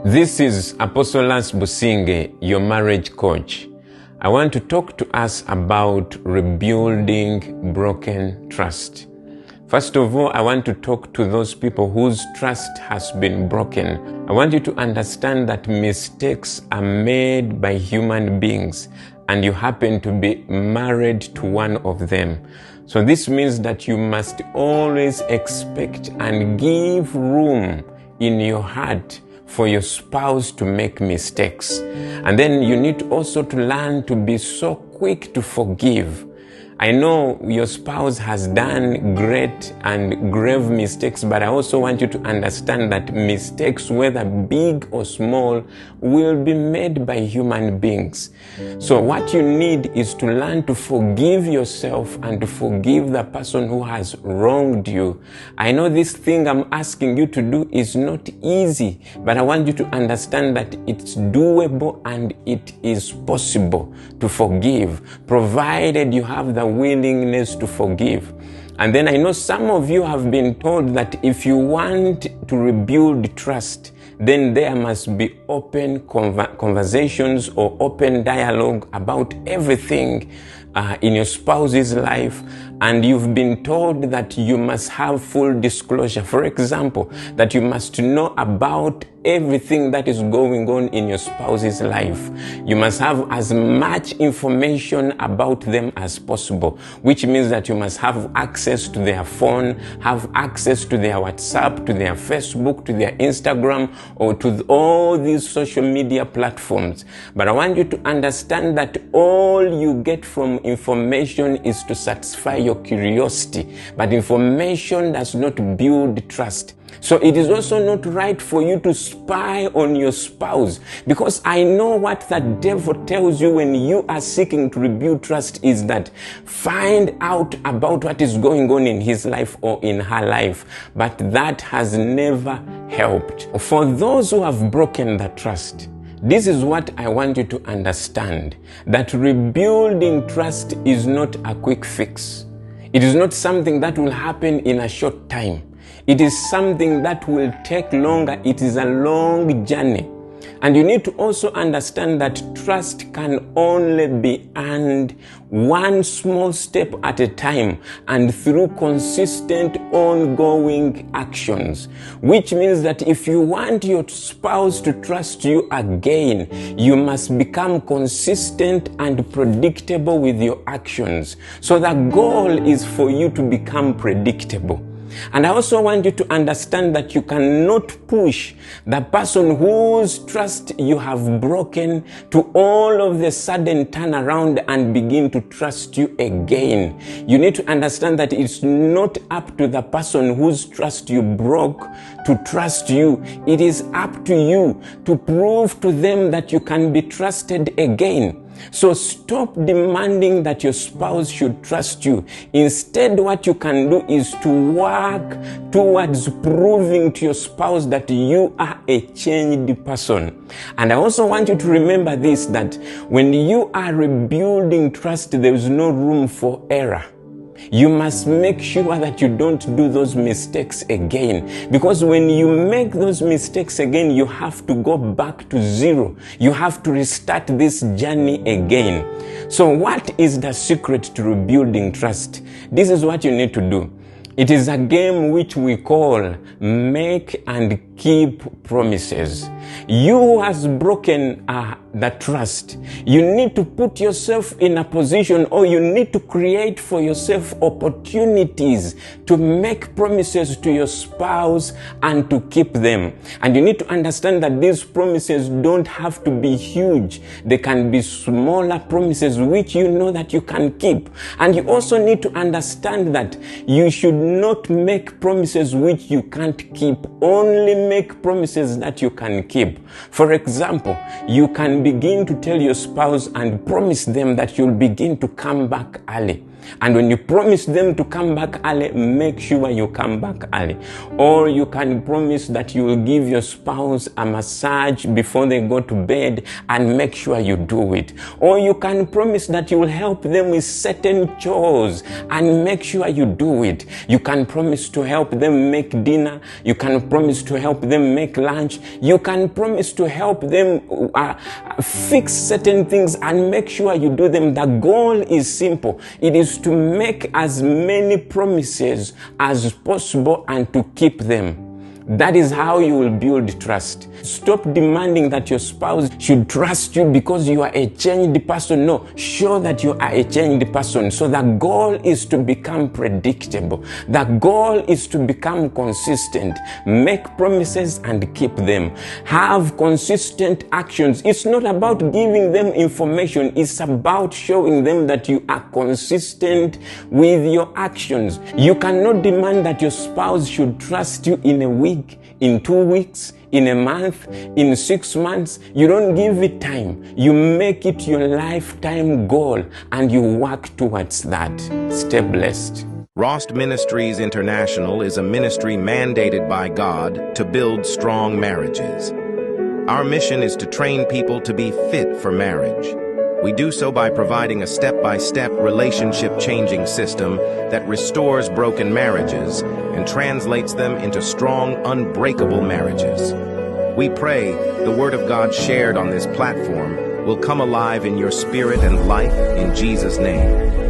This is Apostle Lance Businge, your marriage coach. I want to talk to us about rebuilding broken trust. First of all, I want to talk to those people whose trust has been broken. I want you to understand that mistakes are made by human beings, and you happen to be married to one of them. So this means that you must always expect and give room in your heart for your spouse to make mistakes. And then you need also to learn to be so quick to forgive. I know your spouse has done great and grave mistakes, but I also want you to understand that mistakes, whether big or small, will be made by human beings. So what you need is to learn to forgive yourself and to forgive the person who has wronged you. I know this thing I'm asking you to do is not easy, but I want you to understand that it's doable and it is possible to forgive, provided you have the willingness to forgive. And then I know some of you have been told that if you want to rebuild trust, then there must be open conversations or open dialogue about everything in your spouse's life, and you've been told that you must have full disclosure. For example, that you must know about everything that is going on in your spouse's life. You must have as much information about them as possible, which means that you must have access to their phone, have access to their WhatsApp, to their Facebook, to their Instagram, or to all these social media platforms. But I want you to understand that all you get from information is to satisfy your curiosity, but information does not build trust. So it is also not right for you to spy on your spouse, because I know what the devil tells you when you are seeking to rebuild trust is that find out about what is going on in his life or in her life. But that has never helped. For those who have broken the trust, this is what I want you to understand, that rebuilding trust is not a quick fix. It is not something that will happen in a short time. It is something that will take longer. It is a long journey. And you need to also understand that trust can only be earned one small step at a time and through consistent ongoing actions. Which means that if you want your spouse to trust you again, you must become consistent and predictable with your actions. So the goal is for you to become predictable. And I also want you to understand that you cannot push the person whose trust you have broken to all of the sudden turn around and begin to trust you again. You need to understand that it's not up to the person whose trust you broke to trust you. It is up to you to prove to them that you can be trusted again. So stop demanding that your spouse should trust you. Instead, what you can do is to work towards proving to your spouse that you are a changed person. And I also want you to remember this, that when you are rebuilding trust, there is no room for error. You must make sure that you don't do those mistakes again. Because when you make those mistakes again, you have to go back to zero. You have to restart this journey again. So what is the secret to rebuilding trust? This is what you need to do. It is a game which we call make and keep promises. You who has broken the trust, you need to put yourself in a position, or you need to create for yourself opportunities to make promises to your spouse and to keep them. And you need to understand that these promises don't have to be huge. They can be smaller promises which you know that you can keep. And you also need to understand that you should not make promises which you can't keep. Only make promises that you can keep. For example, you can begin to tell your spouse and promise them that you'll begin to come back early. And when you promise them to come back early, make sure you come back early. Or you can promise that you will give your spouse a massage before they go to bed, and make sure you do it. Or you can promise that you will help them with certain chores, and make sure you do it. You can promise to help them make dinner. You can promise to help them make lunch. You can promise to help them fix certain things, and make sure you do them. The goal is simple. It is to make as many promises as possible and to keep them. That is how you will build trust. Stop demanding that your spouse should trust you because you are a changed person. No, show that you are a changed person. So the goal is to become predictable. The goal is to become consistent. Make promises and keep them. Have consistent actions. It's not about giving them information. It's about showing them that you are consistent with your actions. You cannot demand that your spouse should trust you in a week, in 2 weeks, in a month, in 6 months. You don't give it time. You make it your lifetime goal, and you work towards that. Stay blessed. Trost Ministries International is a ministry mandated by God to build strong marriages. Our mission is to train people to be fit for marriage. We do so by providing a step-by-step relationship-changing system that restores broken marriages and translates them into strong, unbreakable marriages. We pray the Word of God shared on this platform will come alive in your spirit and life in Jesus' name.